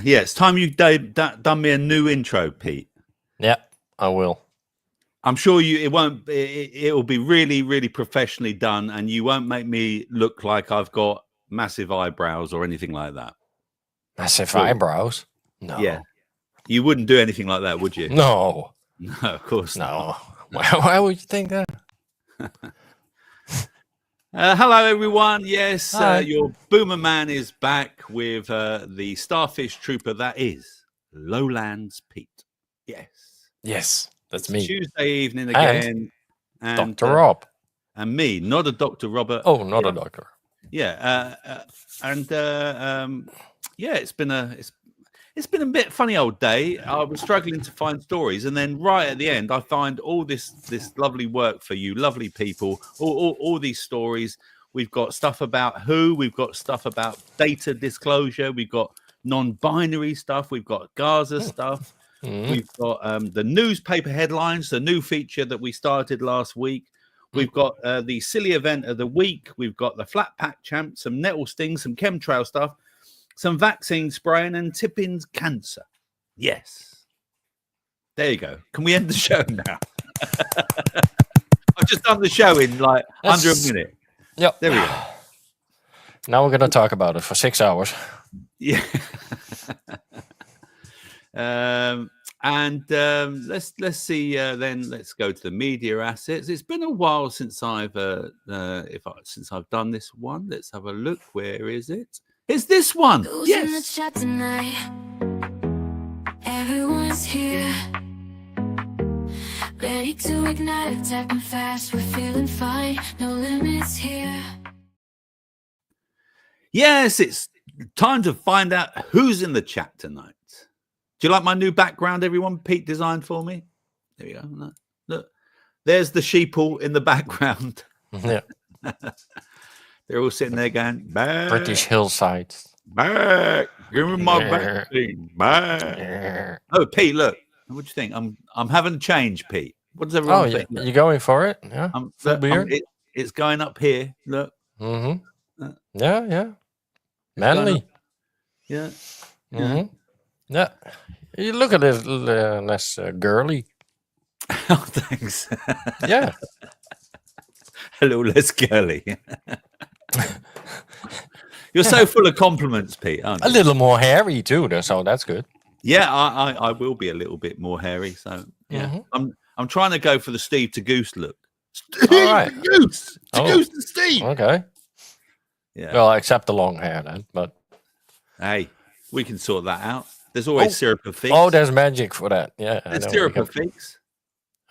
Yeah, it's time you done me a new intro, Pete. Yeah, I will. I'm sure it won't. It will be really, really professionally done, and you won't make me look like I've got massive eyebrows or anything like that. Massive eyebrows? No. Yeah, you wouldn't do anything like that, would you? No. No, of course not. Why would you think that? Hello, everyone. Yes, your Boomer Man is back with the Starfish Trooper. That is Lowlands Pete. Yes, that's it's me. Tuesday evening again. And Dr. Rob. And me, not a Dr. Robert. Oh, not a doctor. Yeah. It's been a bit funny old day. I was struggling to find stories, and then right at the end, I find all this lovely work for you, lovely people. All these stories. We've got stuff about who. We've got stuff about data disclosure. We've got non-binary stuff. We've got Gaza stuff. We've got the newspaper headlines, the new feature that we started last week. We've got the silly event of the week. We've got the flat pack champ, some nettle stings, some chemtrail stuff, some vaccine spraying, and Tippin's cancer. Yes. There you go. Can we end the show now? I've just done the show in like under a minute. Yep. There we go. Now we're going to talk about it for 6 hours. Yeah. Let's see. Then let's go to the media assets. It's been a while since I've done this one. Let's have a look. Where is it? It's this one. Who's yes. in the chat tonight? Everyone's here, ready to ignite, attacking fast. We're feeling fine. No limits here. Yes, it's time to find out who's in the chat tonight. Do you like my new background, everyone? Pete designed for me. There we go. Look, there's the sheeple in the background. Yeah. They're all sitting there going, back. British hillside. Back. Give me my vaccine. Back. Oh, Pete, look. What do you think? I'm having a change, Pete. What does everyone think? You going for it? Yeah. It's going up here. Look. Mm-hmm. Yeah. Manly. Yeah. Mm-hmm. Yeah. You look a little less girly. Oh, thanks. Yeah. A little less girly. You're so full of compliments, Pete, aren't you? A little more hairy too, so that's good. Yeah, I will be a little bit more hairy. So yeah, I'm trying to go for the Steve Turgoose look. Steve Turgoose, Turgoose to Steve. Okay. Yeah. Well, except the long hair then, but hey, we can sort that out. There's always syrup of figs. Oh, there's magic for that. Yeah, there's syrup of figs.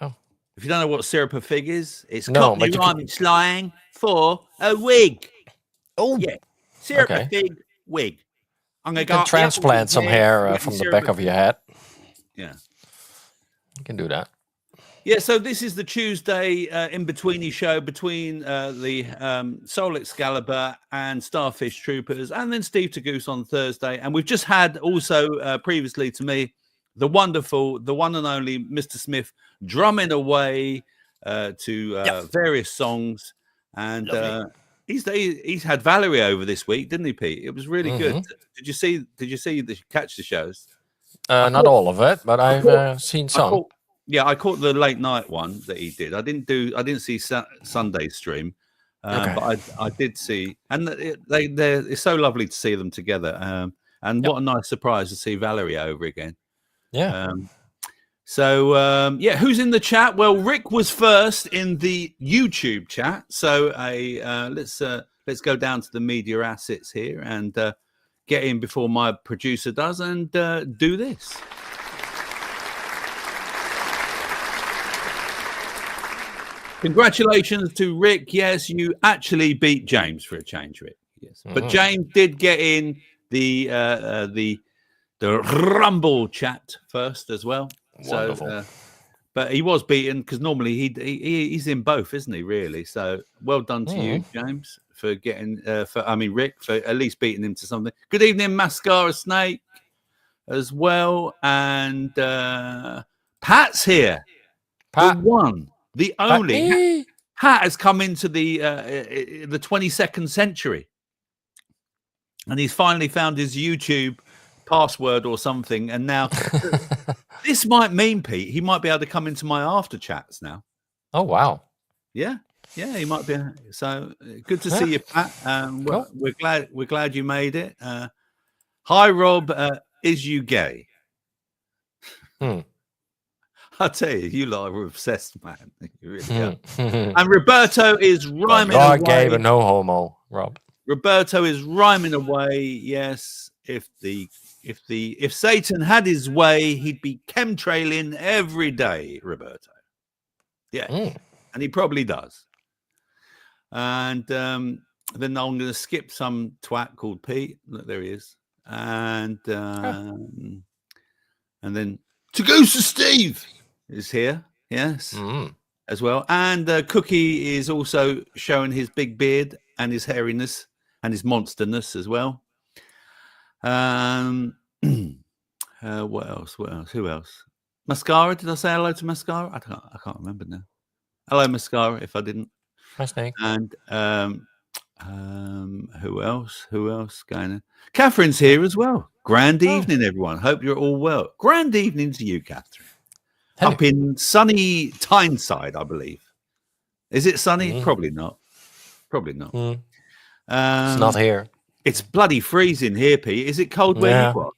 Oh, if you don't know what syrup of fig is, it's Cockney rhyming slang for a wig. Oh, yeah, syrup of fig wig. I'm going to go transplant some hair from the back of your head. Yeah, you can do that. Yeah, so this is the Tuesday in-betweeny show between the Soul Excalibur and Starfish Troopers, and then Steve Turgoose on Thursday. And we've just had also previously to me the wonderful, the one and only Mr. Smith drumming away to various songs, and he's had Valerie over this week, didn't he, Pete? It was really good. Did you catch the shows? Not all of it, but I've seen some. I caught the late night one that he did. I didn't see Sunday's stream, but I did see, and it's so lovely to see them together. And what a nice surprise to see Valerie over again. Yeah. Who's in the chat? Well, Rick was first in the YouTube chat, so let's go down to the media assets here and get in before my producer does and do this. Congratulations to Rick. Yes, you actually beat James for a change, Rick. Yes, but James did get in the Rumble chat first as well. Wonderful. So, but he was beaten because normally he's in both, isn't he? Really. So well done to you, James, for getting Rick for at least beating him to something. Good evening, Mascara Snake, as well, and Pat's here. Pat. The one. The only Pat has come into the 22nd century. and he's finally found his YouTube password or something. And now this might mean, Pete, he might be able to come into my after chats now. Oh, wow. Yeah, he might be. So good to see you, Pat. Cool. We're glad you made it. Hi, Rob. Is you gay? I tell you lot are obsessed, man. You really are. And Roberto is rhyming You're away. gay, but no homo, Rob. Roberto is rhyming away. Yes, if Satan had his way, he'd be chemtrailing every day, Roberto. Yeah, and he probably does. And then I'm going to skip some twat called Pete. Look, there he is. And then Turgoose Steve is here. Yes, as well. And Cookie is also showing his big beard and his hairiness and his monsterness as well. What else? Who else? Mascara. Did I say hello to Mascara? I can't remember now. Hello, Mascara. If I didn't. Hi, Snake. And who else going on? Catherine's here as well. Grand evening, everyone. Hope you're all well. Grand evening to you, Catherine. Hello. Up in sunny Tyneside, I believe. Is it sunny? Probably not. It's not here. It's bloody freezing here, Pete. Is it cold where you are?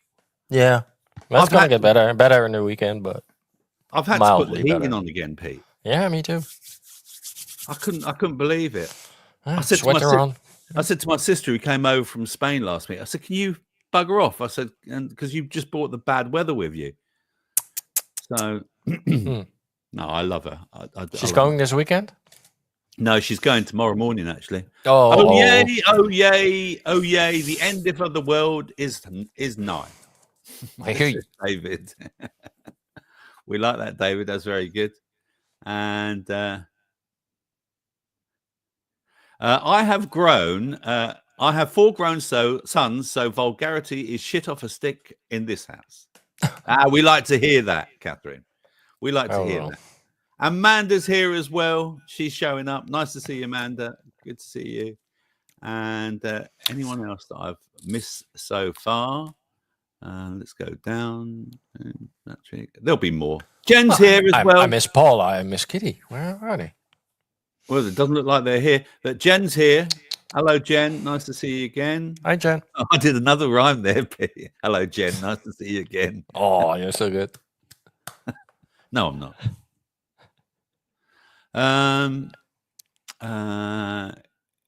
Yeah. Well, it's going to get better in the weekend, but I've had to put the heating on again, Pete. Yeah, me too. I couldn't believe it. Yeah, I said to my sister who came over from Spain last week, I said, can you bugger off? I said, because you just brought the bad weather with you. So, no, I love her. She's going this weekend? No, she's going tomorrow morning, actually. Oh, yay, oh, yay, oh, yay. The end of the world is nigh. I hear you. David. We like that, David. That's very good. And I have grown. I have 4 grown sons, so vulgarity is shit off a stick in this house. We like to hear that, Catherine. We like to hear that. Amanda's here as well. She's showing up. Nice to see you, Amanda. Good to see you. And anyone else that I've missed so far? Let's go down. There'll be more. Jen's here as well. I miss Paula. I miss Kitty. Where are they? Well, it doesn't look like they're here, but Jen's here. Hello, Jen. Nice to see you again. Hi, Jen. Oh, I did another rhyme there, Pete. Hello, Jen. Nice to see you again. Oh, you're so good. No, I'm not.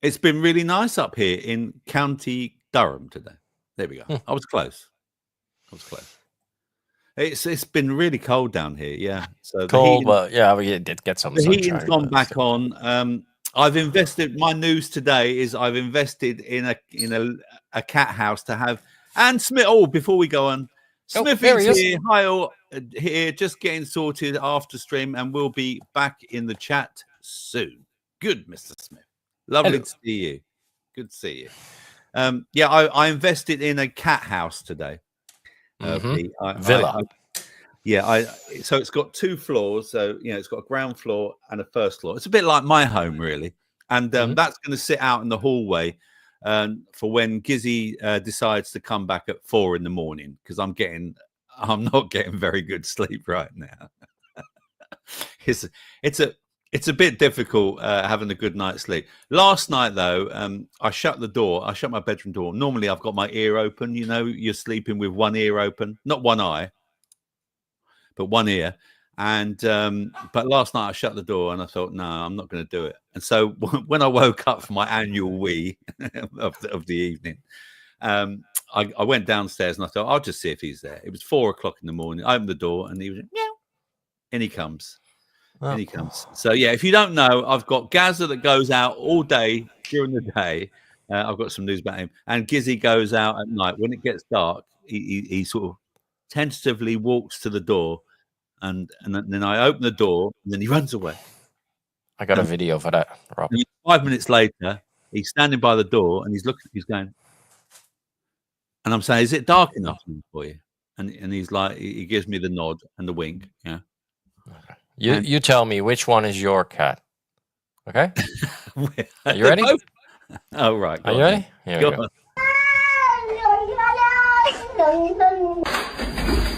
It's been really nice up here in County Durham today. There we go. I was close. It's been really cold down here. Yeah. So cold, but yeah, we did get some. The sunshine, heating's gone back on. I've invested. My news today is I've invested in a cat house to have. And Smith. Oh, before we go on, Smith is here. Hi, all here. Just getting sorted after stream, and we'll be back in the chat soon. Good, Mr. Smith. Lovely to see you. Good to see you. Yeah, I invested in a cat house today. Villa. So it's got 2 floors. So it's got a ground floor and a first floor. It's a bit like my home, really. And that's going to sit out in the hallway for when Gizzy decides to come back at 4 in the morning, because I'm not getting very good sleep right now. It's a bit difficult having a good night's sleep. Last night, though, I shut the door. I shut my bedroom door. Normally, I've got my ear open. You're sleeping with one ear open, not one eye, but one ear. And but last night I shut the door and I thought, no, I'm not going to do it. And so when I woke up for my annual wee of the evening, I went downstairs and I thought, I'll just see if he's there. It was 4 o'clock in the morning. I opened the door and he was meow, and he comes. And he comes. So yeah, if you don't know, I've got Gazza that goes out all day during the day. I've got some news about him. And Gizzy goes out at night. When it gets dark, he sort of tentatively walks to the door, and then I open the door, and then he runs away. I got a video for that, Rob. 5 minutes later, he's standing by the door, and he's looking. He's going, and I'm saying, "Is it dark enough for you?" And he's like, he gives me the nod and the wink. Yeah. Okay. You tell me which one is your cat. Okay. Are you ready? Oh, right. Are you ready? Here we go.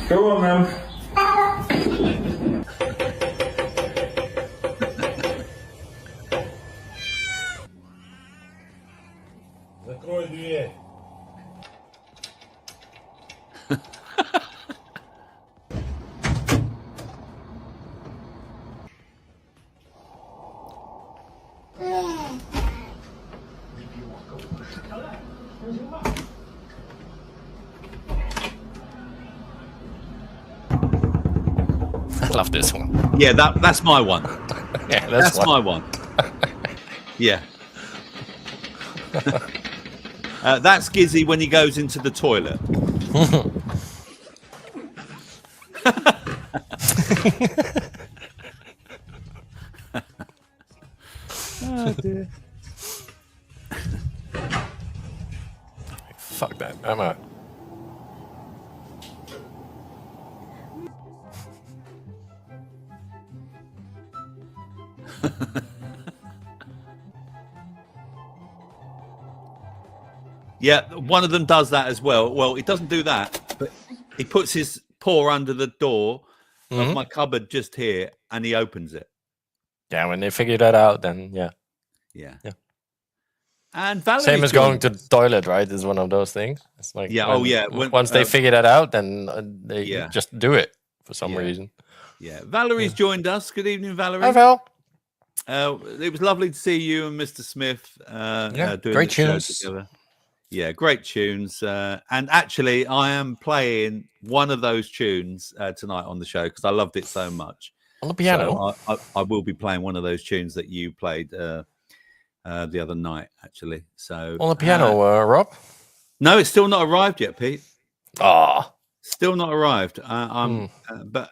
Go on, man. Закрой дверь. I love this one. Yeah, that's my one. Yeah, That's my one. Yeah. That's Gizzy when he goes into the toilet. Oh, dear. Fuck that. I'm out. Yeah, one of them does that as well. Well, he doesn't do that, but he puts his paw under the door of my cupboard just here, and he opens it. Yeah, when they figure that out, then yeah. Yeah. Yeah. And Valerie Same as going to the toilet, right? Is one of those things. It's like once they figure that out, then they just do it for some reason. Yeah. Valerie's joined us. Good evening, Valerie. Hi, Val. It was lovely to see you and Mr. Smith doing great the show tunes together. Yeah, great tunes. And actually, I am playing one of those tunes tonight on the show because I loved it so much. On the piano? So I will be playing one of those tunes that you played the other night, actually. So on the piano, Rob? No, it's still not arrived yet, Pete. Ah. Still not arrived. And the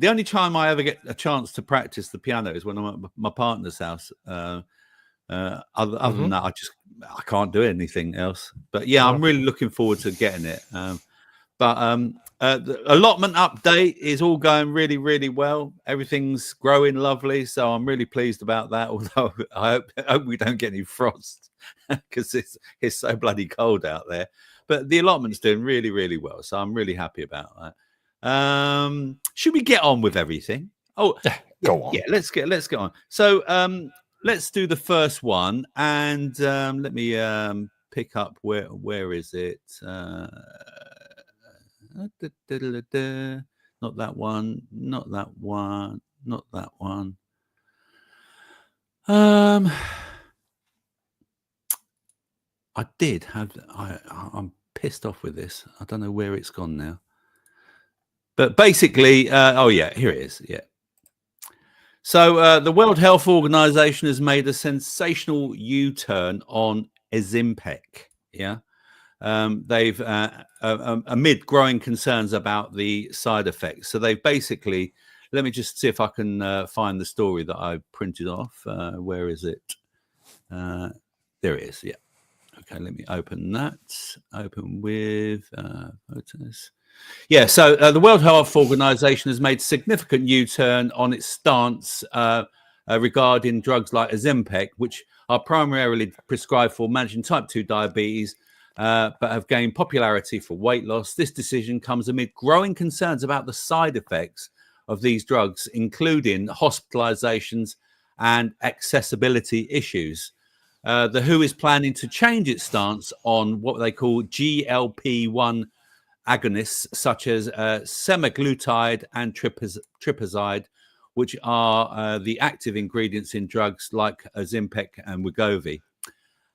only time I ever get a chance to practice the piano is when I'm at my partner's house. Other than that, I can't do anything else. But yeah, I'm really looking forward to getting it. The allotment update is all going really, really well. Everything's growing lovely, so I'm really pleased about that. Although I hope we don't get any frost because it's so bloody cold out there. But the allotment's doing really, really well, so I'm really happy about that. Should we get on with everything? Oh, go on. Yeah, let's get on. So let's do the first one, and let me pick up where is it? Not that one. Not that one. Not that one. I did have. I'm pissed off with this. I don't know where it's gone now. But basically, here it is. Yeah. So the World Health Organization has made a sensational U-turn on Ozempic. Yeah. They've amid growing concerns about the side effects. So they've basically, let me just see if I can find the story that I printed off. Where is it? There it is. Yeah. Okay, let me open that. Open with photos. Yeah, so the World Health Organization has made significant U-turn on its stance regarding drugs like Ozempic, which are primarily prescribed for managing type 2 diabetes, but have gained popularity for weight loss. This decision comes amid growing concerns about the side effects of these drugs, including hospitalizations and accessibility issues. The WHO is planning to change its stance on what they call GLP-1 agonists, such as semaglutide and tripizide, which are the active ingredients in drugs like Ozempic and Wegovy.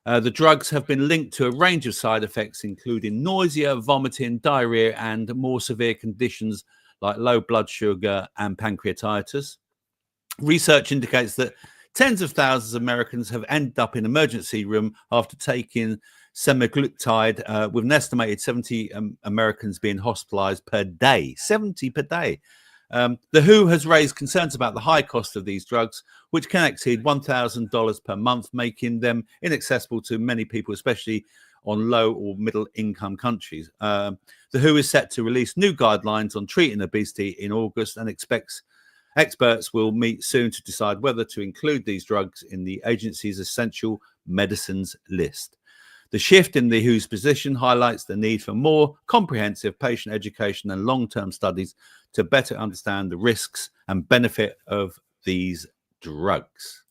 The drugs have been linked to a range of side effects, including nausea, vomiting, diarrhea, and more severe conditions like low blood sugar and pancreatitis. Research indicates that tens of thousands of Americans have ended up in emergency room after taking semaglutide, with an estimated 70 Americans being hospitalized per day. 70 per day. The WHO has raised concerns about the high cost of these drugs, which can exceed $1,000 per month, making them inaccessible to many people, especially on low or middle income countries. The WHO is set to release new guidelines on treating obesity in August and experts will meet soon to decide whether to include these drugs in the agency's essential medicines list. The shift in the WHO's position highlights the need for more comprehensive patient education and long-term studies to better understand the risks and benefit of these drugs.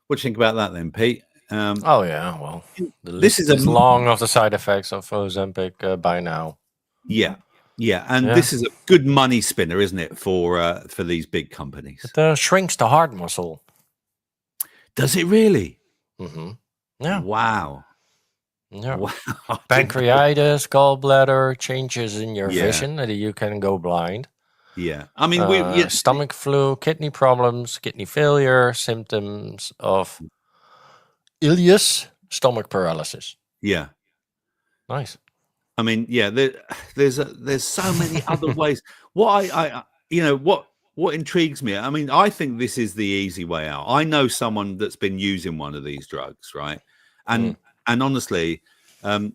What do you think about that then, Pete? Well, the list is long of the side effects of Ozempic by now. Yeah, and this is a good money spinner, isn't it, for these big companies? It shrinks the heart muscle. Does it really? Mm-hmm. Yeah. Wow. Yeah. Wow. Pancreatitis, gallbladder, changes in your vision that you can go blind. Yeah. I mean, stomach flu, kidney problems, kidney failure, symptoms of ileus, stomach paralysis. Yeah. Nice. I mean, there's so many other ways. What what intrigues me, I mean, I think this is the easy way out. I know someone that's been using one of these drugs, right? And honestly, I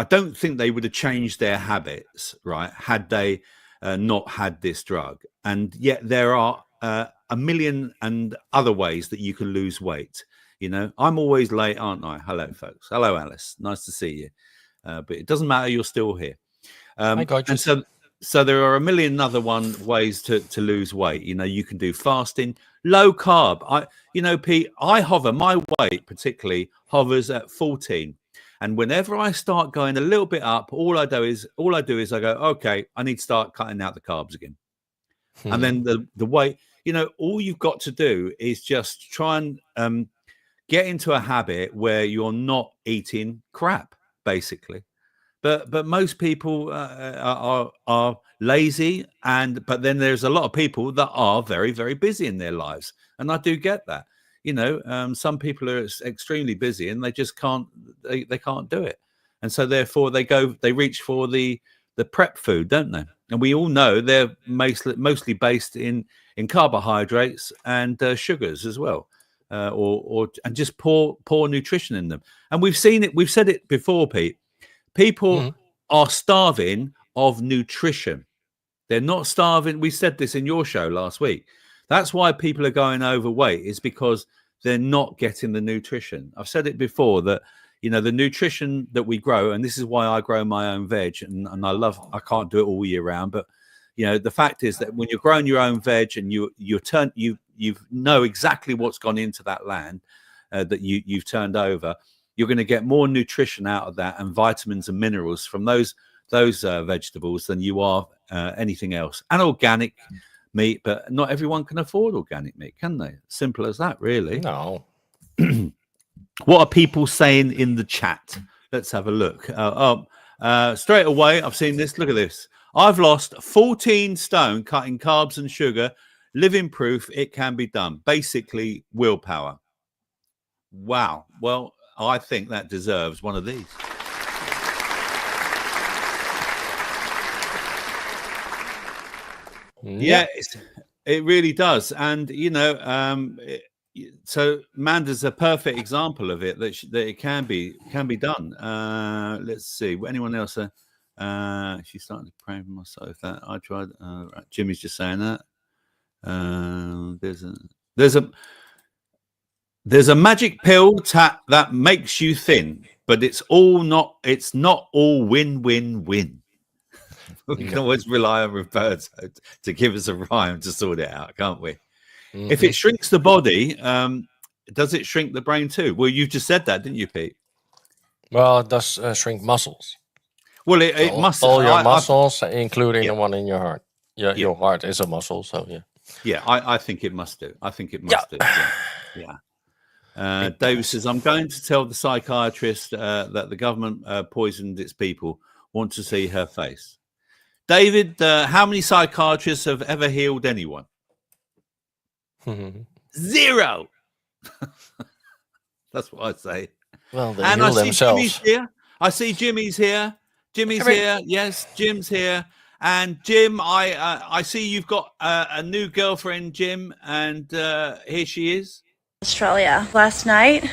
don't think they would have changed their habits, right, had they not had this drug. And yet there are a million and other ways that you can lose weight. You know, I'm always late, aren't I? Hello, folks. Hello, Alice. Nice to see you. But it doesn't matter. You're still here. And so there are a million other ways to lose weight. You know, you can do fasting, low carb. Pete, my weight particularly hovers at 14. And whenever I start going a little bit up, all I do is I go, okay, I need to start cutting out the carbs again. And then the weight, all you've got to do is just try and get into a habit where you're not eating crap, basically. But most people are lazy, but then there's a lot of people that are very, very busy in their lives, and I do get that. Some people are extremely busy and they just can't do it, and so therefore they reach for the prep food, don't they? And we all know they're mostly based in carbohydrates and sugars as well, and just poor nutrition in them. And we've seen it. We've said it before, Pete. People are starving of nutrition. They're not starving. We said this in your show last week. That's why people are going overweight, is because they're not getting the nutrition. I've said it before that, the nutrition that we grow, and this is why I grow my own veg, and I can't do it all year round, but the fact is that when you're growing your own veg and you know exactly what's gone into that land that you've turned over, you're going to get more nutrition out of that and vitamins and minerals from those vegetables than you are anything else. And organic meat, but not everyone can afford organic meat, can they? Simple as that, really. No. What are people saying in the chat? Let's have a look. Straight away, I've seen this. Look at this. I've lost 14 stone cutting carbs and sugar. Living proof it can be done. Basically, willpower. Wow. Well, I think that deserves one of these. Yeah, it really does. And, so Manda's a perfect example of it, that it can be done. Let's see. Anyone else? She's starting to pray for myself. That I tried. Jimmy's just saying that. There's a magic pill that makes you thin, but it's not all win-win-win. We can always rely on Roberto to give us a rhyme to sort it out, can't we? Mm-hmm. If it shrinks the body, does it shrink the brain too? Well, you just said that, didn't you, Pete? Well, it does shrink muscles. Well, it must. All your muscles, including the one in your heart. Your heart is a muscle, so yeah. Yeah, I think it must do. I think it must do. Yeah. Dave says, I'm going to tell the psychiatrist that the government poisoned its people. Want to see her face. David, how many psychiatrists have ever healed anyone? 0. That's what I say. Well, they heal themselves. Jimmy's here. I see Jimmy's here. Jimmy's here. Yes, Jim's here. And Jim, I see you've got a new girlfriend, Jim, and here she is. Australia. Last night,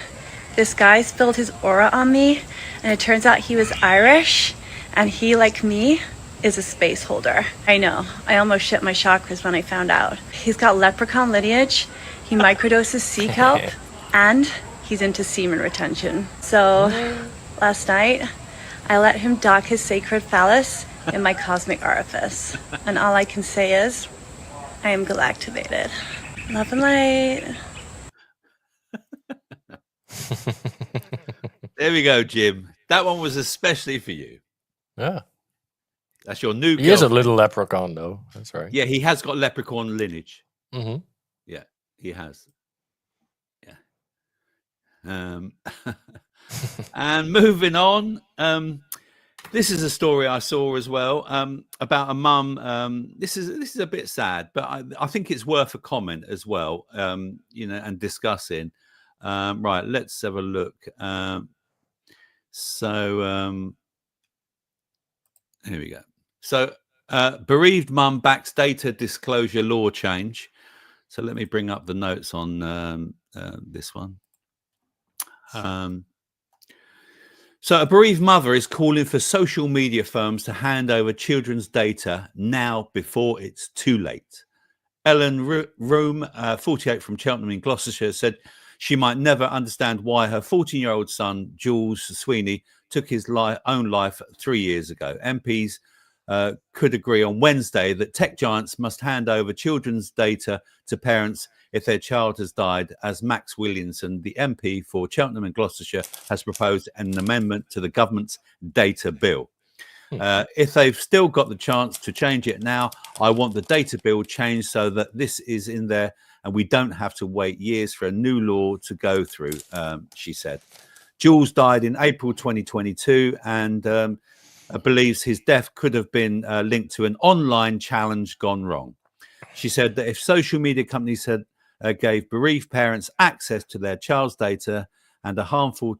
this guy spilled his aura on me, and it turns out he was Irish, and he, like me, is a space holder. I know. I almost shit my chakras when I found out. He's got leprechaun lineage, he microdoses sea kelp, and he's into semen retention. So last night, I let him dock his sacred phallus in my cosmic orifice. And all I can say is, I am galactivated. Love and light. There we go, Jim. That one was especially for you. Yeah. That's your new He is a little leprechaun, though. That's right. Yeah, he has got leprechaun lineage. Mm-hmm. Yeah, he has. Yeah. And moving on, this is a story I saw as well about a mum. This is a bit sad, but I think it's worth a comment as well. You know, and discussing. Right, let's have a look. Here we go. So, bereaved mum backs data disclosure law change. So let me bring up the notes on this one. So a bereaved mother is calling for social media firms to hand over children's data now before it's too late. Ellen Room, 48 from Cheltenham in Gloucestershire, said she might never understand why her 14-year-old son, Jules Sweeney, took his own life 3 years ago. MPs could agree on Wednesday that tech giants must hand over children's data to parents if their child has died, as Max Williamson, the MP for Cheltenham and Gloucestershire, has proposed an amendment to the government's data bill. If they've still got the chance to change it now, I want the data bill changed so that this is in there and we don't have to wait years for a new law to go through, she said. Jules died in April 2022 and believes his death could have been linked to an online challenge gone wrong. She said that if social media companies had gave bereaved parents access to their child's data and a harmful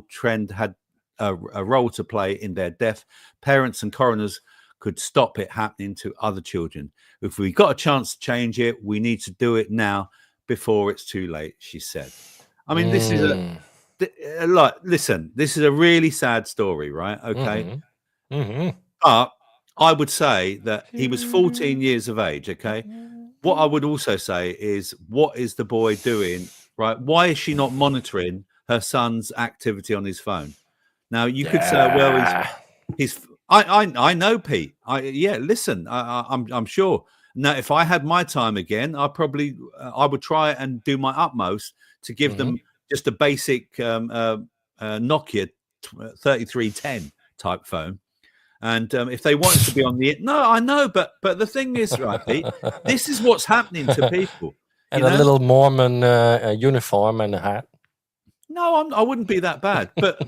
trend had a role to play in their death, parents and coroners could stop it happening to other children. If we got a chance to change it, we need to do it now before it's too late, she said. I mean, this is listen, this is a really sad story, right? Okay. But I would say that he was 14 years of age, okay? What I would also say is, what is the boy doing, right? Why is she not monitoring her son's activity on his phone? Now, you could say, well, I know, Pete. Listen, I'm sure. Now, if I had my time again, I would try and do my utmost to give them just a basic Nokia 3310 type phone. And if they wanted to be on the no, I know, but the thing is, right, Pete, this is what's happening to people. And a little Mormon uniform and a hat. No, I wouldn't be that bad. But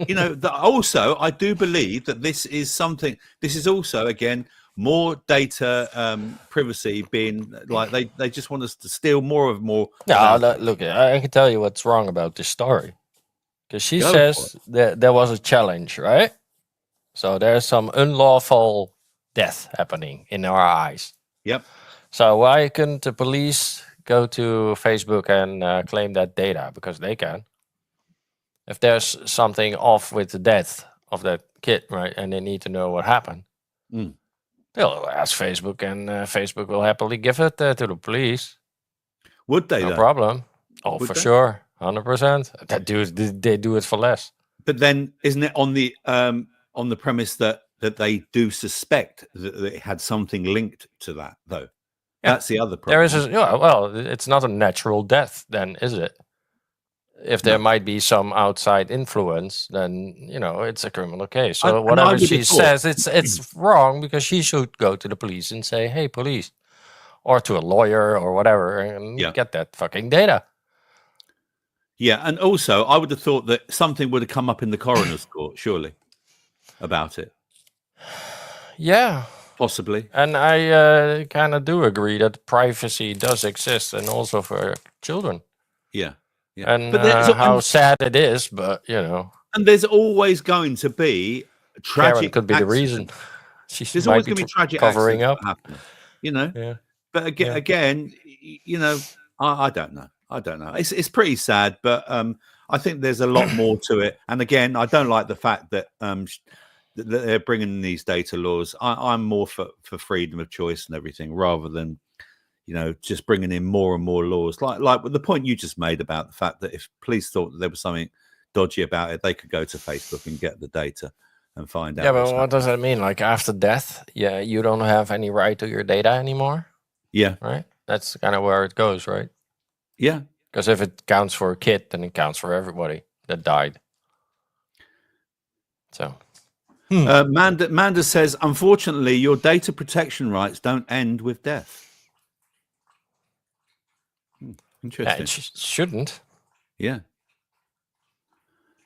you know, also I do believe that this is something. This is also again more data privacy being like they just want us to steal more. No, look, I can tell you what's wrong about this story, because she says that there was a challenge, right? So there's some unlawful death happening in our eyes. Yep. So why couldn't the police go to Facebook and claim that data? Because they can. If there's something off with the death of that kid, right, and they need to know what happened, they'll ask Facebook, and Facebook will happily give it to the police. Would they? No problem. Oh, for sure, 100%. They do it for less. But then, isn't it on the premise that they do suspect that it had something linked to that, though? Yeah. That's the other problem. There is well, it's not a natural death, then, is it? If there might be some outside influence, then it's a criminal case. So whatever she says, it's wrong, because she should go to the police and say, "Hey, police," or to a lawyer or whatever, and get that fucking data. Yeah, and also I would have thought that something would have come up in the coroner's court, surely, about it. Yeah, possibly. And I kind of do agree that privacy does exist, and also for children. Yeah. Yeah. And how sad it is, but and there's always going to be tragic. Karen could be the reason. There's always going to be tragic covering up. Yeah. But again, I don't know. It's pretty sad, but I think there's a lot more to it. And again, I don't like the fact that that they're bringing in these data laws. I'm more for freedom of choice and everything, rather than just bringing in more and more laws, like with the point you just made about the fact that if police thought that there was something dodgy about it, they could go to Facebook and get the data and find out. Yeah, but what does that mean? Like after death, you don't have any right to your data anymore? Yeah. Right? That's kind of where it goes, right? Yeah. Because if it counts for a kid, then it counts for everybody that died. So... Manda says, unfortunately, your data protection rights don't end with death. Interesting. Yeah, it shouldn't. Yeah.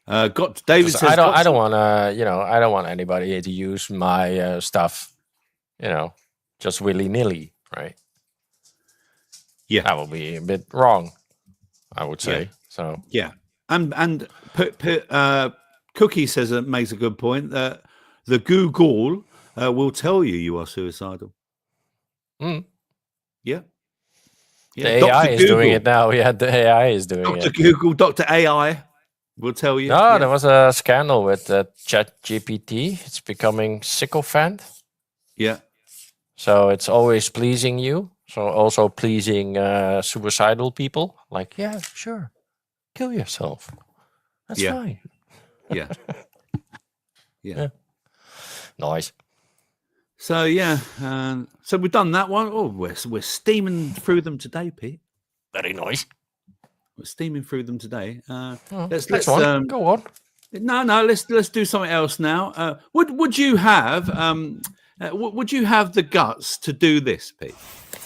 David says, I don't want I don't want anybody to use my stuff, just willy nilly, right? Yeah, that will be a bit wrong, I would say. Yeah. So yeah, and Cookie says makes a good point that the Google will tell you are suicidal. Mm. Yeah. The AI is doing it now. Yeah, the AI is doing it. Dr. Google, Dr. AI will tell you. No, there was a scandal with ChatGPT. It's becoming sycophant. Yeah. So it's always pleasing you. So also pleasing suicidal people. Like, yeah, sure. Kill yourself. That's fine. Yeah. Yeah. Nice. So yeah, so we've done that one. Oh, we're steaming through them today, Pete. Very nice. We're steaming through them today. Let's go on. No, let's do something else now. Would you have the guts to do this, Pete?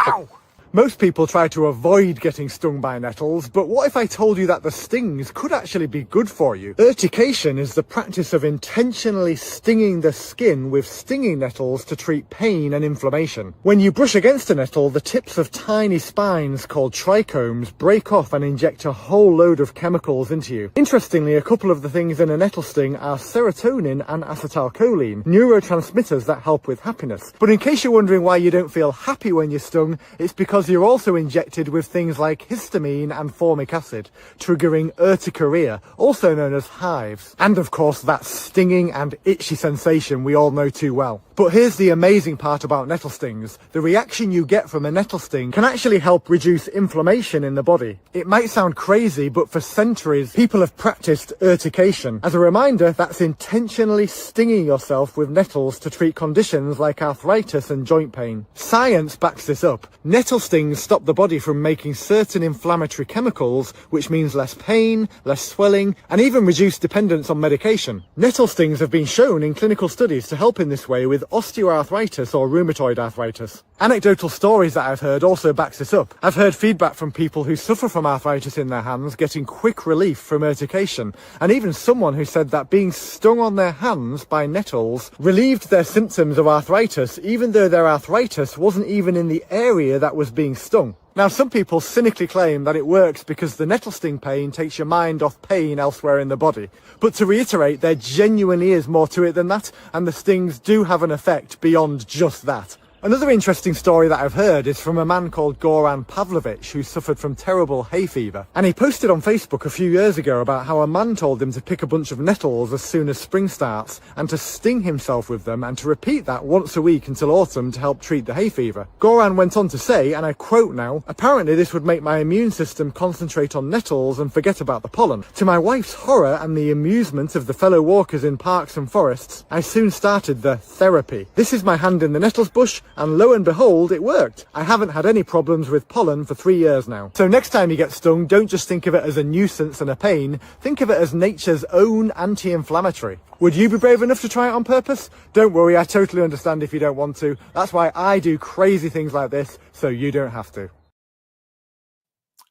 Ow! Most people try to avoid getting stung by nettles, but what if I told you that the stings could actually be good for you? Urtication is the practice of intentionally stinging the skin with stinging nettles to treat pain and inflammation. When you brush against a nettle, the tips of tiny spines called trichomes break off and inject a whole load of chemicals into you. Interestingly, a couple of the things in a nettle sting are serotonin and acetylcholine, neurotransmitters that help with happiness. But in case you're wondering why you don't feel happy when you're stung, it's because you're also injected with things like histamine and formic acid, triggering urticaria, also known as hives. And of course that stinging and itchy sensation we all know too well. But here's the amazing part about nettle stings. The reaction you get from a nettle sting can actually help reduce inflammation in the body. It might sound crazy, but for centuries people have practiced urtication. As a reminder, that's intentionally stinging yourself with nettles to treat conditions like arthritis and joint pain. Science backs this up. Nettle stings stop the body from making certain inflammatory chemicals, which means less pain, less swelling, and even reduced dependence on medication. Nettle stings have been shown in clinical studies to help in this way with osteoarthritis or rheumatoid arthritis. Anecdotal stories that I've heard also backs this up. I've heard feedback from people who suffer from arthritis in their hands getting quick relief from urtication, and even someone who said that being stung on their hands by nettles relieved their symptoms of arthritis, even though their arthritis wasn't even in the area that was being stung. Now, some people cynically claim that it works because the nettle sting pain takes your mind off pain elsewhere in the body. But to reiterate, there genuinely is more to it than that, and the stings do have an effect beyond just that. Another interesting story that I've heard is from a man called Goran Pavlovich who suffered from terrible hay fever. And he posted on Facebook a few years ago about how a man told him to pick a bunch of nettles as soon as spring starts and to sting himself with them and to repeat that once a week until autumn to help treat the hay fever. Goran went on to say, and I quote now, "Apparently this would make my immune system concentrate on nettles and forget about the pollen. To my wife's horror and the amusement of the fellow walkers in parks and forests, I soon started the therapy. This is my hand in the nettles bush, and lo and behold, it worked. I haven't had any problems with pollen for 3 years now." So next time you get stung, don't just think of it as a nuisance and a pain, think of it as nature's own anti-inflammatory. Would you be brave enough to try it on purpose? Don't worry, I totally understand if you don't want to. That's why I do crazy things like this, so you don't have to.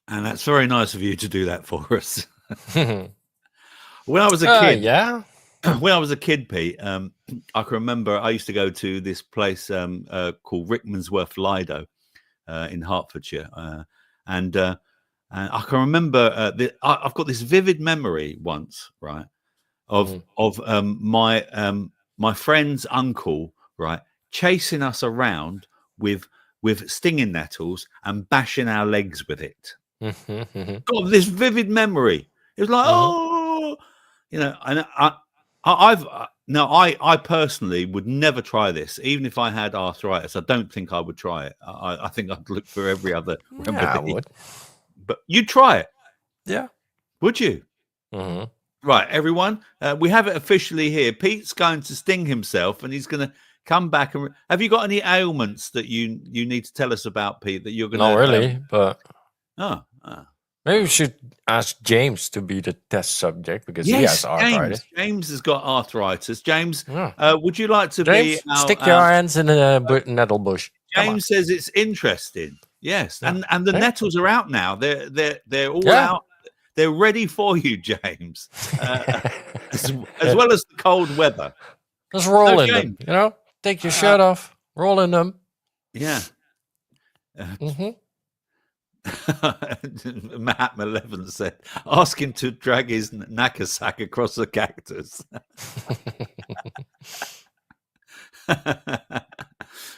And that's very nice of you to do that for us. When I was a kid, when I was a kid, Pete, I can remember I used to go to this place called Rickmansworth Lido in Hertfordshire, and I can remember I've got this vivid memory once, right, of my friend's uncle, right, chasing us around with stinging nettles and bashing our legs with it. Got this vivid memory. It was like, oh, and I've No, I personally would never try this, even if I had arthritis. I don't think I would try it. I think I'd look for every other remedy. Yeah, I would. But you'd try it, Yeah. would you? Mm-hmm. Right, everyone. We have it officially here. Pete's going to sting himself, and he's going to come back. And have you got any ailments that you need to tell us about, Pete? That you're going to? Not really, but maybe we should ask James to be the test subject because he has arthritis. James has got arthritis. James, Yeah. would you like to James, be? stick your hands in a nettle bush. James says it's interesting. Yes, and the nettles are out now. They're all out. They're ready for you, James, as well as the cold weather. Just roll in them, you know. Take your shirt off, roll in them. Yeah. Mahatma 11 said, "Ask him to drag his knackersack across the cactus."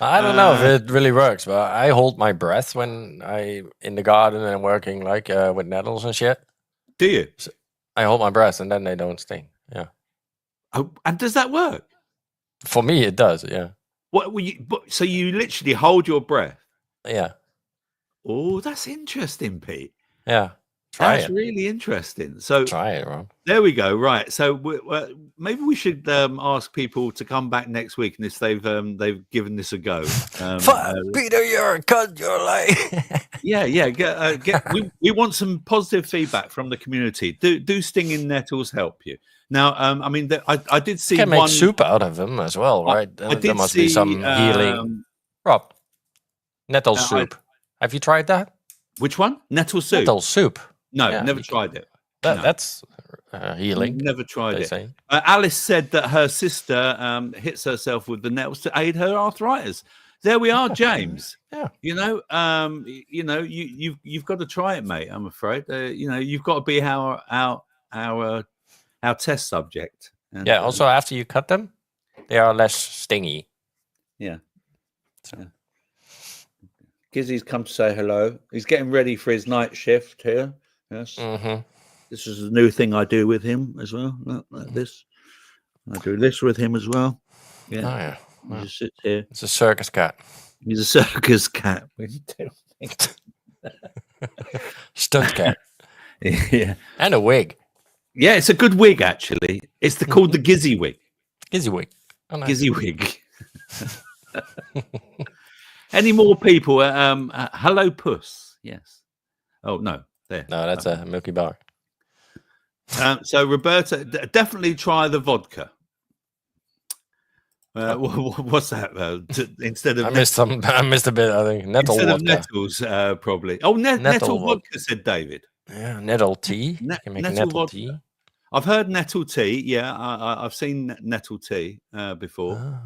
I don't know if it really works, but I hold my breath when I in the garden and working like with nettles and shit. Do you? So I hold my breath and then they don't sting. Yeah. Oh, and does that work? For me, it does. Yeah. So you literally hold your breath? Yeah. Oh, that's interesting, Pete. Yeah. That's really interesting. So try it, Rob. There we go. Right. So maybe we should ask people to come back next week, and if they've given this a go. Peter, you're a cunt. You're like. Yeah. We want some positive feedback from the community. Do stinging nettles help you? Now, I mean, I did see you can make soup out of them as well, right? There must be some healing. Rob, nettle soup. Have you tried that? Which one? Nettle soup. Nettle soup. No, never tried it. That's healing. Never tried it. Alice said that her sister hits herself with the nettles to aid her arthritis. There we are, James. Yeah. You've got to try it, mate. I'm afraid. You've got to be our test subject. And, also after you cut them, they are less stingy. Yeah. So. Gizzy's come to say hello. He's getting ready for his night shift here. Yes. Mm-hmm. This is a new thing I do with him as well. Like this. I do this with him as well. Yeah. Oh, yeah. He just sits here. It's a circus cat. He's a circus cat. Stunt cat. Yeah. And a wig. Yeah, it's a good wig, actually. It's called the Gizzy wig. Gizzy wig. Oh, nice. Gizzy wig. Any more people? Hello, Puss. Yes. Oh, no. There. No, that's a Milky Bar. So, Roberta, definitely try the vodka. What's that? Instead of I missed a bit. I think nettle instead vodka. of nettles, probably. Oh, nettle vodka, said David. Yeah, nettle tea. You can make nettle tea. I've heard nettle tea. Yeah, I've seen nettle tea before.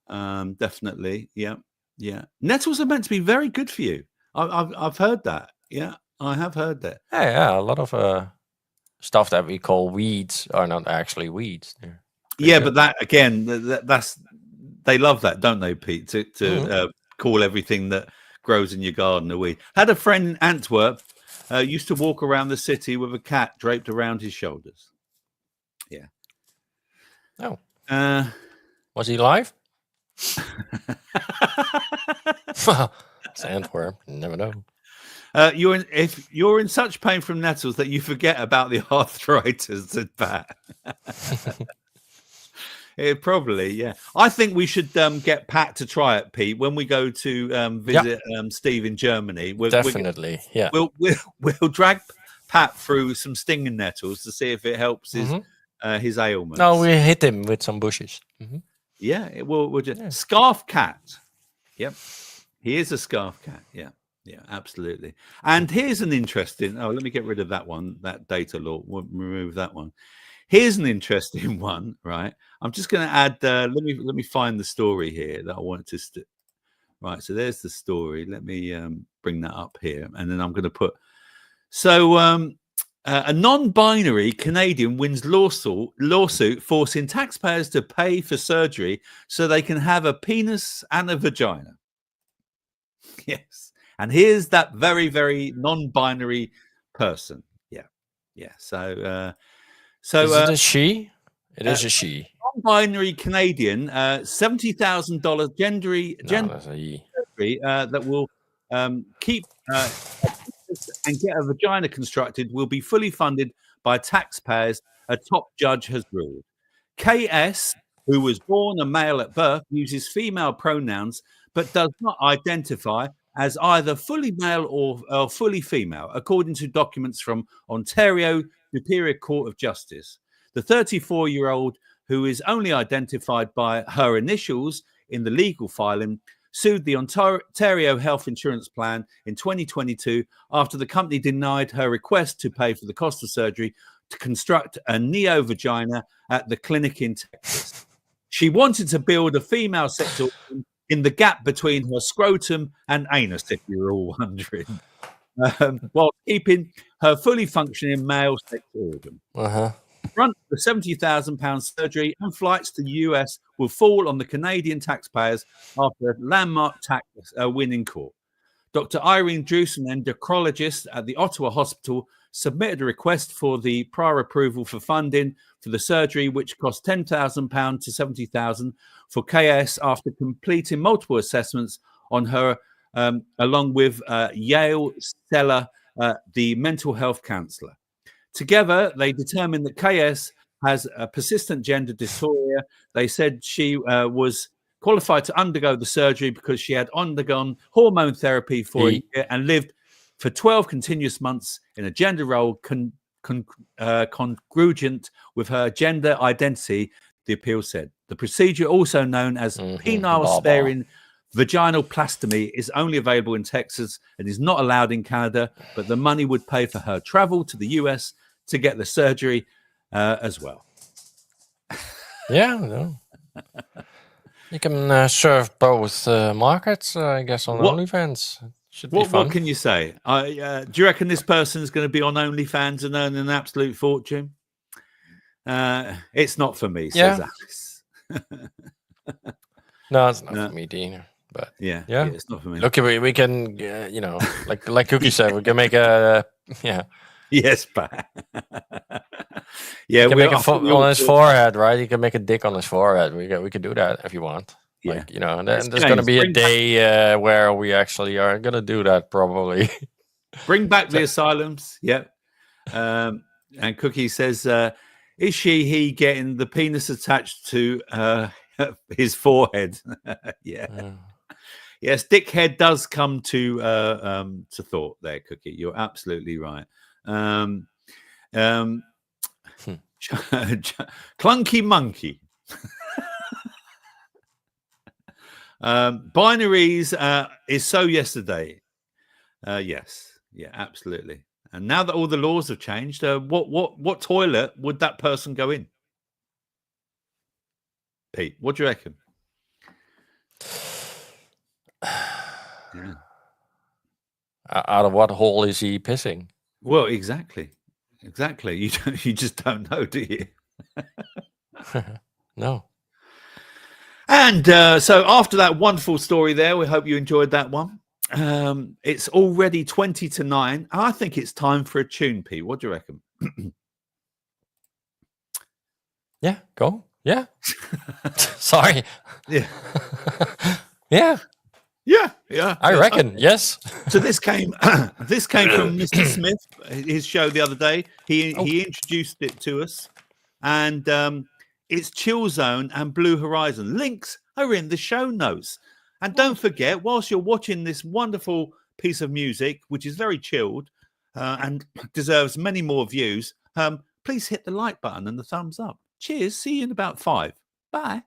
Definitely. Yeah. Nettles are meant to be very good for you. I've heard that. Yeah, I have heard that. Yeah. A lot of stuff that we call weeds are not actually weeds. Yeah, but that again, that's they love that, don't they, Pete? To call everything that grows in your garden a weed. Had a friend in Antwerp used to walk around the city with a cat draped around his shoulders. Yeah. Oh. Was he live? It's Antwerp. You never know. If you're in such pain from nettles that you forget about the arthritis, said Pat. Probably, yeah. I think we should get Pat to try it, Pete, when we go to visit Steve in Germany. Definitely, yeah. We'll drag Pat through some stinging nettles to see if it helps his ailments. No, we hit him with some bushes. Mm-hmm. Yeah, we'll just scarf cat. Yep, he is a scarf cat. Yeah, absolutely. And here's an interesting. Oh, let me get rid of that one. That data law. We'll remove that one. Here's an interesting one, right? I'm just going to add. Let me find the story here that I wanted to. Right, so there's the story. Let me bring that up here, and then I'm going to put. So a non-binary Canadian wins lawsuit forcing taxpayers to pay for surgery so they can have a penis and a vagina. Yes, and here's that very, very non-binary person. Yeah. So. Is it a she? It is a she. Non-binary Canadian, $70,000 That's a he. that will keep and get a vagina constructed will be fully funded by taxpayers, a top judge has ruled. KS, who was born a male at birth, uses female pronouns but does not identify as either fully male or fully female, according to documents from Ontario Superior Court of Justice. The 34-year-old, who is only identified by her initials in the legal filing, sued the Ontario Health Insurance Plan in 2022 after the company denied her request to pay for the cost of surgery to construct a neo-vagina at the clinic in Texas. She wanted to build a female sex organ in the gap between her scrotum and anus, if you're all wondering, while keeping her fully functioning male sex organ. Front the £70,000 surgery and flights to the US will fall on the Canadian taxpayers after a landmark tax win in court. Dr. Irene Druce, an endocrinologist at the Ottawa Hospital, submitted a request for the prior approval for funding for the surgery, which cost £10,000 to £70,000 for KS after completing multiple assessments on her, along with Yale Stella, the mental health counsellor. Together, they determined that KS has a persistent gender dysphoria. They said she was qualified to undergo the surgery because she had undergone hormone therapy for a year and lived for 12 continuous months in a gender role congruent with her gender identity, the appeal said. The procedure, also known as penile-sparing vaginoplasty, is only available in Texas and is not allowed in Canada, but the money would pay for her travel to the US to get the surgery as well. Yeah, you can serve both markets, I guess, on OnlyFans. Should be fun. What can you say? Do you reckon this person is going to be on OnlyFans and earn an absolute fortune? It's not for me, says Alice. No, it's not for me, Dean. But yeah, it's not for me. Look, we can, like Cookie said, we can make a Yes, Pat. You can make a on his forehead, right? You can make a dick on his forehead. We could do that if you want. Yeah. Like, there's going to be a day where we actually are going to do that, probably. Bring back the asylums. Yep. And Cookie says, is he getting the penis attached to his forehead? Yeah. Yes, dickhead does come to thought there, Cookie. You're absolutely right. Clunky monkey. Binaries is so yesterday. Yes, yeah, absolutely. And now that all the laws have changed, what toilet would that person go in? Pete, what do you reckon? Yeah. Out of what hole is he pissing? Well, exactly. You just don't know, do you? No. And so after that wonderful story there, we hope you enjoyed that one. It's already 8:20. I think it's time for a tune, Pete. What do you reckon? Yeah, go. Yeah. Sorry. Yeah. Yeah. Yeah. I reckon, yes. So this came from Mr. Smith, his show the other day. He introduced it to us, and it's Chill Zone and Blue Horizon. Links are in the show notes. And don't forget, whilst you're watching this wonderful piece of music, which is very chilled and deserves many more views, please hit the like button and the thumbs up. Cheers. See you in about 5. Bye.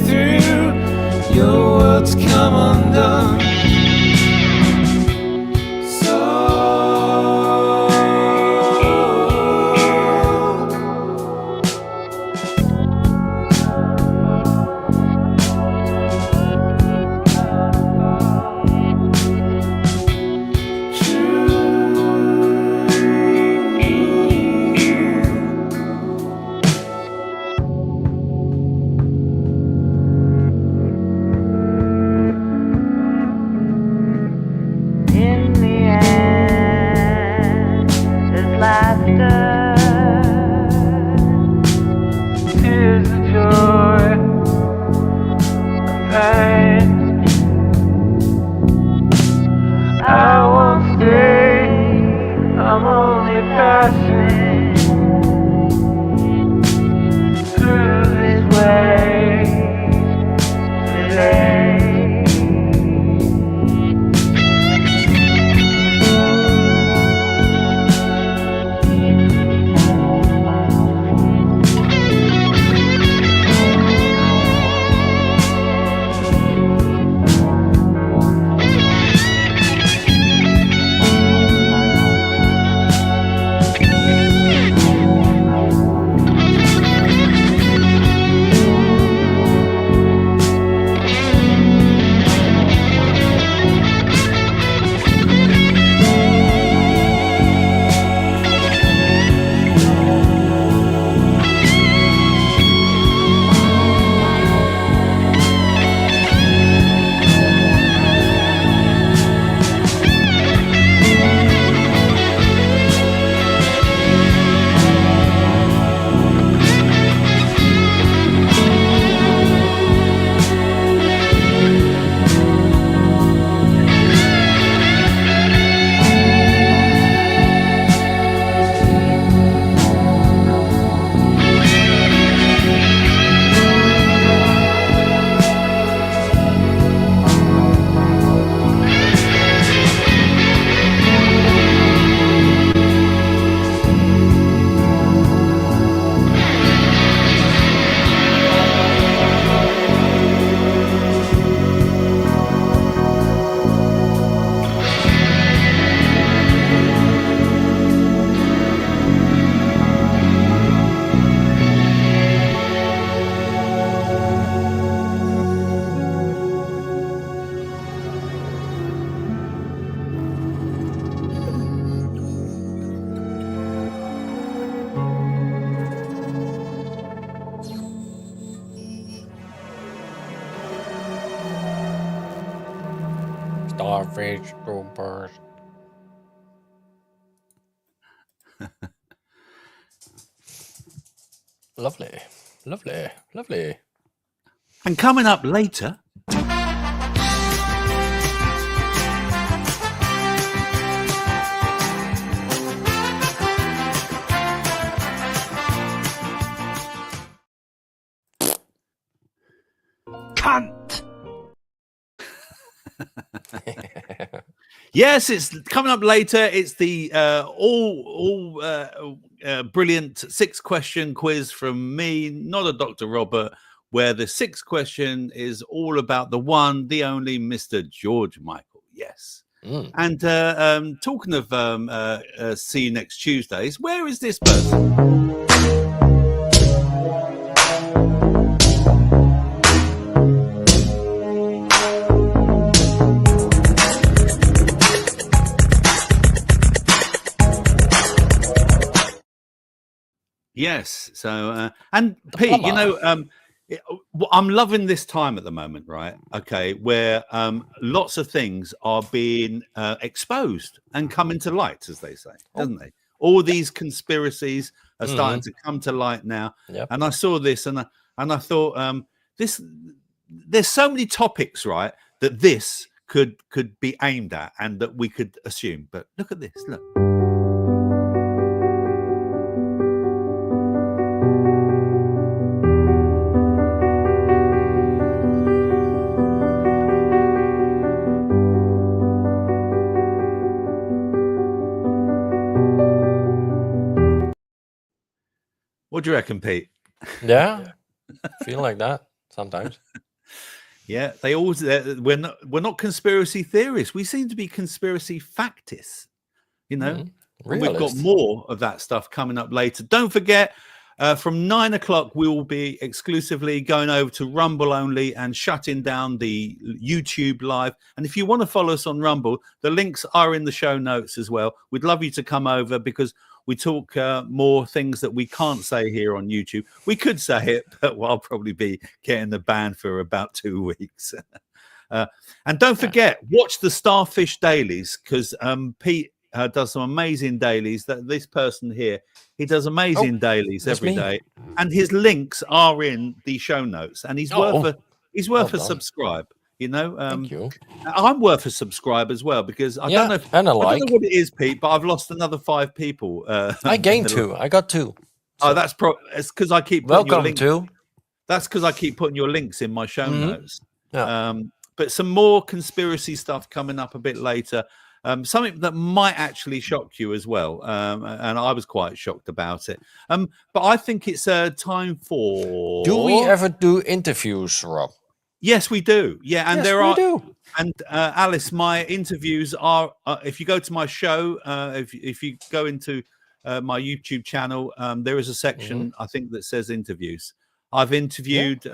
through, your world's come undone. In the end, there's laughter, tears of joy, and pain. I won't stay, I'm only passing through this way today. Starfish Troopers. Lovely, lovely, lovely. And coming up later. Cunt. Yes, it's coming up later. It's the brilliant 6-question quiz from me, not a Dr. Robert, where the 6th question is all about the one, the only Mr. George Michael. Yes. And talking of see you next Tuesdays, where is this person? Yes. So, and Pete, you know, I'm loving this time at the moment, right? Okay, where lots of things are being exposed and coming to light, as they say, doesn't they? All these conspiracies are starting to come to light now. Yep. And I saw this, and I thought, there's so many topics, right, that this could be aimed at, and that we could assume. But look at this. Look. What do you reckon, Pete? Yeah, feel like that. sometimes. Yeah, they always. We're not conspiracy theorists. We seem to be conspiracy factists. You know, and we've got Realist. more of that stuff coming up later. Don't forget. From 9 o'clock, we will be exclusively going over to Rumble only and shutting down the YouTube live. And if you want to follow us on Rumble, the links are in the show notes as well. We'd love you to come over because we talk more things that we can't say here on YouTube. We could say it, but I'll probably be getting the ban for about 2 weeks. And don't forget, watch the Starfish dailies because Pete does some amazing dailies. That this person here, he does amazing dailies every day, and his links are in the show notes. And he's worth a subscribe. You know, Thank you. I'm worth a subscribe as well because I don't know. I don't know what it is, Pete, but I've lost another 5 people. I gained 2. I got 2. So. Oh, it's because I keep putting welcome to. That's because I keep putting your links in my show notes. Yeah. But some more conspiracy stuff coming up a bit later. Something that might actually shock you as well. And I was quite shocked about it. But I think it's time for... Do we ever do interviews, Rob? Yes, we do. Yeah, and we do. And Alice, my interviews are... if you go to my show, if you go into my YouTube channel, there is a section, I think, that says interviews. I've interviewed...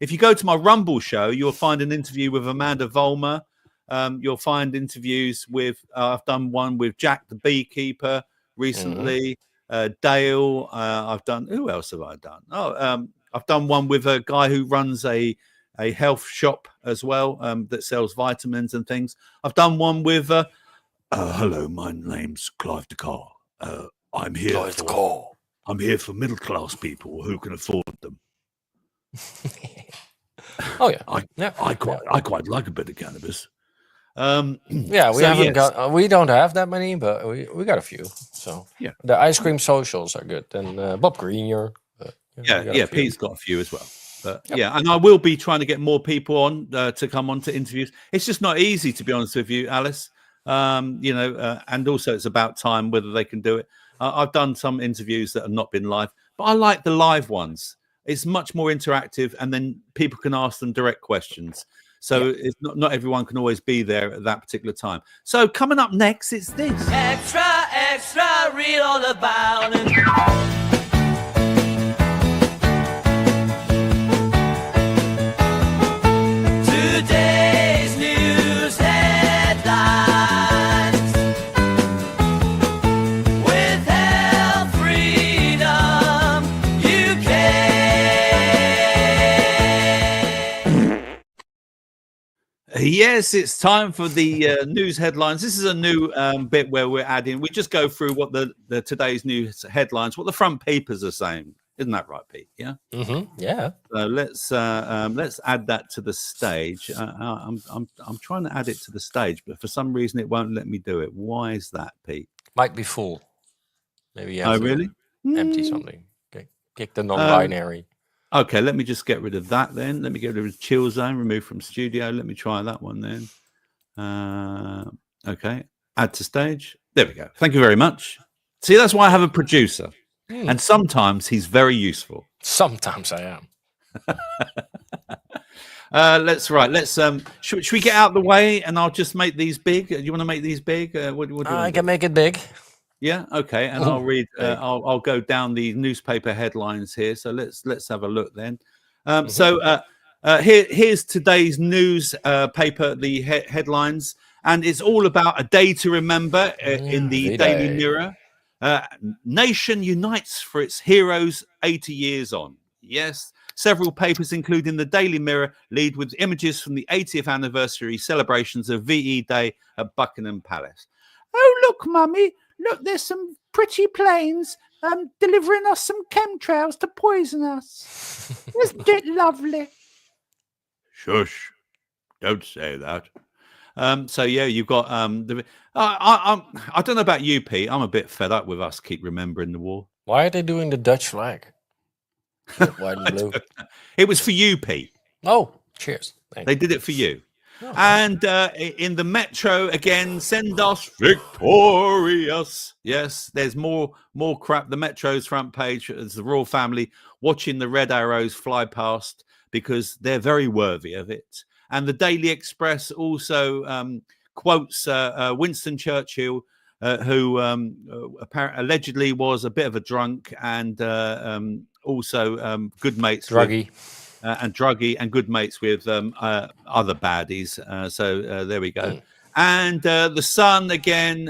if you go to my Rumble show, you'll find an interview with Amanda Vollmer. You'll find interviews with I've done one with Jack the beekeeper recently, Dale. I've done who else have I done? I've done one with a guy who runs a health shop as well that sells vitamins and things. I've done one with hello, my name's Clive DeCar. I'm here I'm here for middle class people who can afford them. Oh yeah. I quite like a bit of cannabis. We don't have that many, but we got a few. So yeah, the ice cream socials are good, and Bob Greenyer. Pete's got a few as well. But yeah, and I will be trying to get more people on to come on to interviews. It's just not easy, to be honest with you, Alice. And also it's about time whether they can do it. I've done some interviews that have not been live, but I like the live ones. It's much more interactive, and then people can ask them direct questions. So it's not everyone can always be there at that particular time. So coming up next, it's this. Extra, extra, read all about it. Today's news headlines with Healthfreedom UK. Yes, it's time for the news headlines. This is a new bit where we're adding. We just go through what the today's news headlines, what the front papers are saying. Isn't that right, Pete? Yeah. Yeah. So let's add that to the stage. I'm trying to add it to the stage, but for some reason it won't let me do it. Why is that, Pete? Might be full. Maybe you have to really? empty something. Okay. Kick the non-binary. Okay, let me just get rid of that then. Let me get rid of chill zone, remove from studio. Let me try that one then. Okay, add to stage. There we go. Thank you very much. See, that's why I have a producer. And sometimes he's very useful. Sometimes I am. Let's should we get out of the way and I'll just make these big? Do you want to make these big? What do you I can make it big. Yeah, okay, and I'll read. I'll go down the newspaper headlines here. So let's have a look then. Here's today's news paper, the headlines, and it's all about a day to remember in the Daily Mirror. Nation unites for its heroes 80 years on. Yes, several papers, including the Daily Mirror, lead with images from the 80th anniversary celebrations of VE Day at Buckingham Palace. Oh, look, Mummy. Look, there's some pretty planes delivering us some chemtrails to poison us. Isn't it lovely? Shush. Don't say that. You've got I don't know about you, Pete. I'm a bit fed up with us keep remembering the war. Why are they doing the Dutch flag? White and blue. It was for you, Pete. Oh, cheers. Thanks. They did it for you. Oh, and in the Metro again, send us victorious. Yes, there's more crap. The Metro's front page is the royal family watching the red arrows fly past because they're very worthy of it. And the Daily Express also quotes Winston Churchill, who allegedly was a bit of a drunk and also good mates Druggy. and good mates with other baddies. So there we go. And the Sun again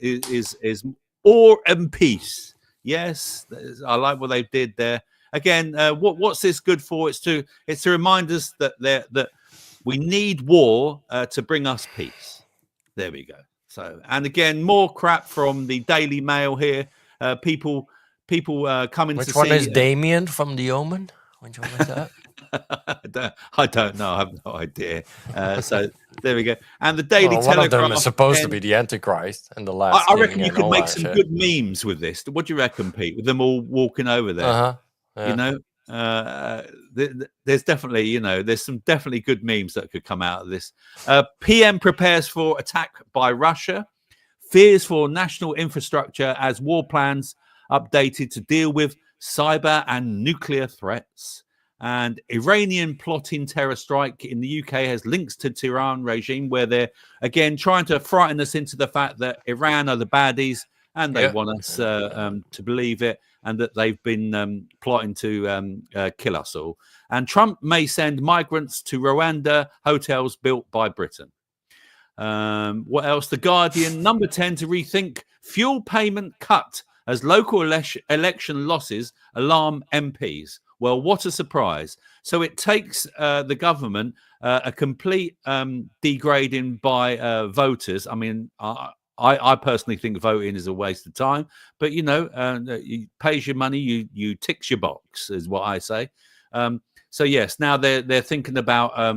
is War and Peace. Yes, I like what they did there. Again, what's this good for? It's to remind us that we need war to bring us peace. There we go. So, and again, more crap from the Daily Mail here. People coming Which to one see. is Damien from The Omen? Which one is that? I don't know. I have no idea. So there we go. And the Daily Telegraph. One of them is supposed to be the Antichrist, and the last. I reckon you could make some good memes with this. What do you reckon, Pete? With them all walking over there, Yeah. You know, there's definitely, there's some definitely good memes that could come out of this. PM prepares for attack by Russia. Fears for national infrastructure as war plans updated to deal with cyber and nuclear threats. And Iranian plotting terror strike in the UK has links to Tehran regime, where they're again trying to frighten us into the fact that Iran are the baddies and they want us to believe it, and that they've been plotting to kill us all. And Trump may send migrants to Rwanda hotels built by Britain. What else? The Guardian, number 10, to rethink fuel payment cut as local election losses alarm MPs. Well, what a surprise. So it takes the government a complete degrading by voters. I mean, I personally think voting is a waste of time, but you pays your money, you ticks your box, is what I say. So yes, now they're thinking about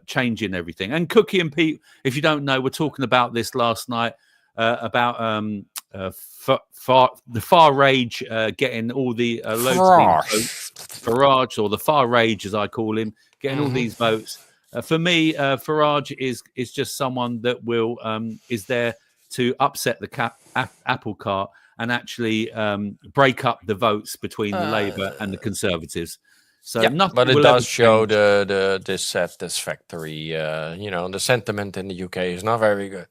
changing everything. And Cookie and Pete, if you don't know, we're talking about this last night about the far rage getting all the loads of these votes. Farage, or the far rage as I call him, getting all these votes. For me, Farage is just someone that will is there to upset the apple cart and actually break up the votes between the Labour and the Conservatives. So nothing. But it does show the dissatisfactory. The sentiment in the UK is not very good.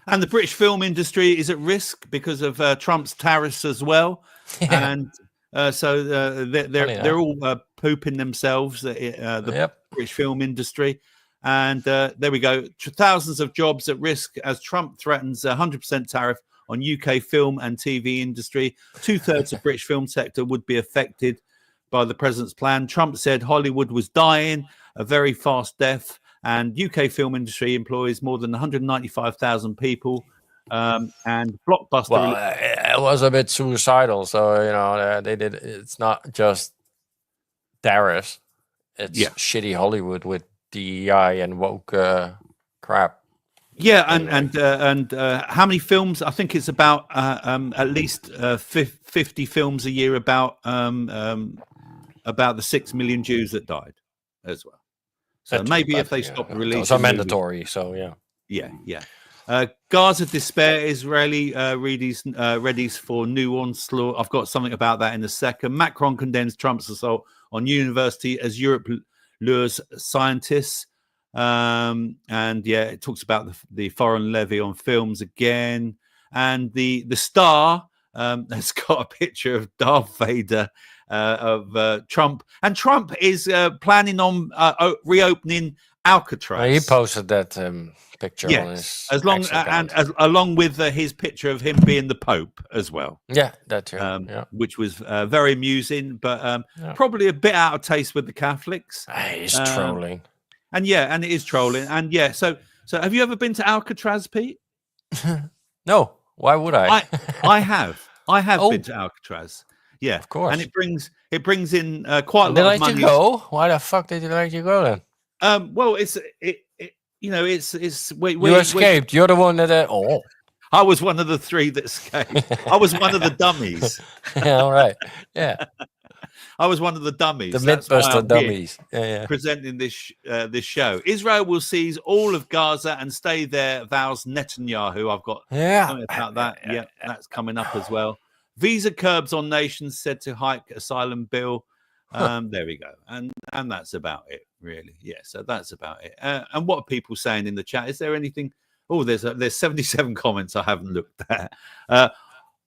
And the British film industry is at risk because of Trump's tariffs as well. Yeah. And so they're all pooping themselves, the British film industry. And there we go. Thousands of jobs at risk as Trump threatens 100% tariff on UK film and TV industry. 2/3 of British film sector would be affected by the president's plan. Trump said Hollywood was dying a very fast death. And UK film industry employs more than 195,000 people. And Blockbuster. Well, it was a bit suicidal. So, they did. It's not just tariffs. It's shitty Hollywood with DEI and woke crap. Yeah, and how many films? I think it's about at least 50 films a year about the 6 million Jews that died as well. So maybe if they stop releasing, those are mandatory. So yeah. Gaza despair, Israeli readies for new onslaught. I've got something about that in a second. Macron condemns Trump's assault on university as Europe lures scientists. It talks about the foreign levy on films again. And the Star has got a picture of Darth Vader. Of Trump, and Trump is planning on reopening Alcatraz. He posted that picture on his along with his picture of him being the Pope as well. Yeah, that too. Which was very amusing, but probably a bit out of taste with the Catholics. He's trolling, and it is trolling, and So have you ever been to Alcatraz, Pete? No. Why would I? I have been to Alcatraz. Yeah, of course. And it brings in quite a lot of money. Did you go? Why the fuck did you let you go then? Well, it's you escaped. You're the one that. I was one of the three that escaped. I was one of the dummies. Yeah, all right. Yeah. I was one of the dummies. The Mythbuster dummies. Yeah. Presenting this show. Israel will seize all of Gaza and stay there, vows Netanyahu. I've got something about that. Yeah, that's coming up as well. Visa curbs on nations said to hike asylum bill. There we go. And that's about it, really. Yeah, so that's about it. And what are people saying in the chat? Is there anything? Oh, there's 77 comments I haven't looked at.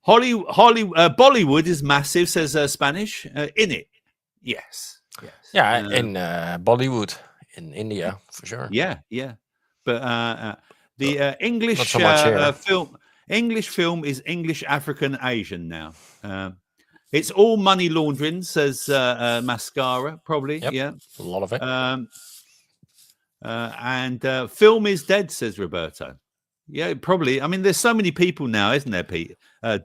Bollywood is massive, says Spanish. In it, yes. Yeah, in Bollywood in India for sure. Yeah. But the English not so much English film is English, African, Asian now. It's all money laundering, says Mascara, probably. Yep, yeah, a lot of it. And film is dead, says Roberto. Yeah, probably. I mean, there's so many people now, isn't there, Pete,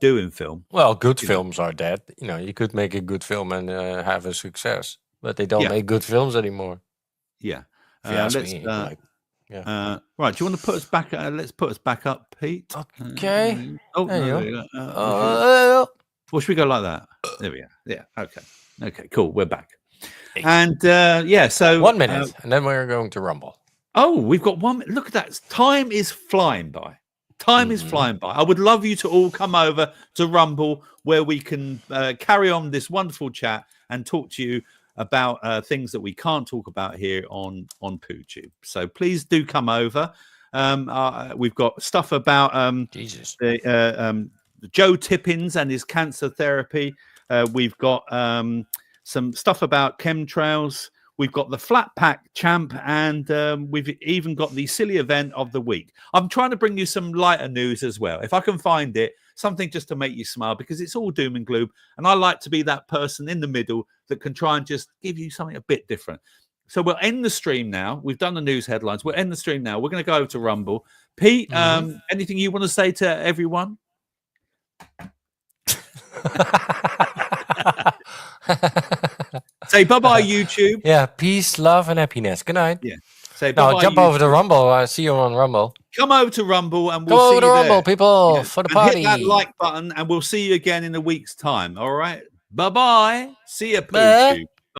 doing film? Well, good films are dead. You could make a good film and have a success, but they don't make good films anymore. Yeah. If you ask me, right. Do you want to put us back? Let's put us back up, Pete. Okay. Or should we go like that? There we go. Yeah. Okay. Cool. We're back. And so 1 minute, and then we're going to rumble. Oh, we've got 1 minute. Look at that. Time is flying by. Is flying by. I would love you to all come over to Rumble, where we can carry on this wonderful chat and talk to you about things that we can't talk about here on PooTube. So please do come over. We've got stuff about Joe Tippins and his cancer therapy. We've got some stuff about chemtrails. We've got the Flat Pack Champ, and we've even got the silly event of the week. I'm trying to bring you some lighter news as well. If I can find it, something just to make you smile, because it's all doom and gloom. And I like to be that person in the middle that can try and just give you something a bit different. So we'll end the stream now. We've done the news headlines. We'll end the stream now. We're going to go over to Rumble. Pete, anything you want to say to everyone? Say bye-bye, YouTube. Yeah, peace, love, and happiness. Good night. Yeah. Say bye-bye. No, jump over to Rumble. I see you on Rumble. Come over to Rumble and we'll see you over to there. Rumble, people, for the party. Hit that like button and we'll see you again in a week's time. All right. Bye-bye. See you, PooTube.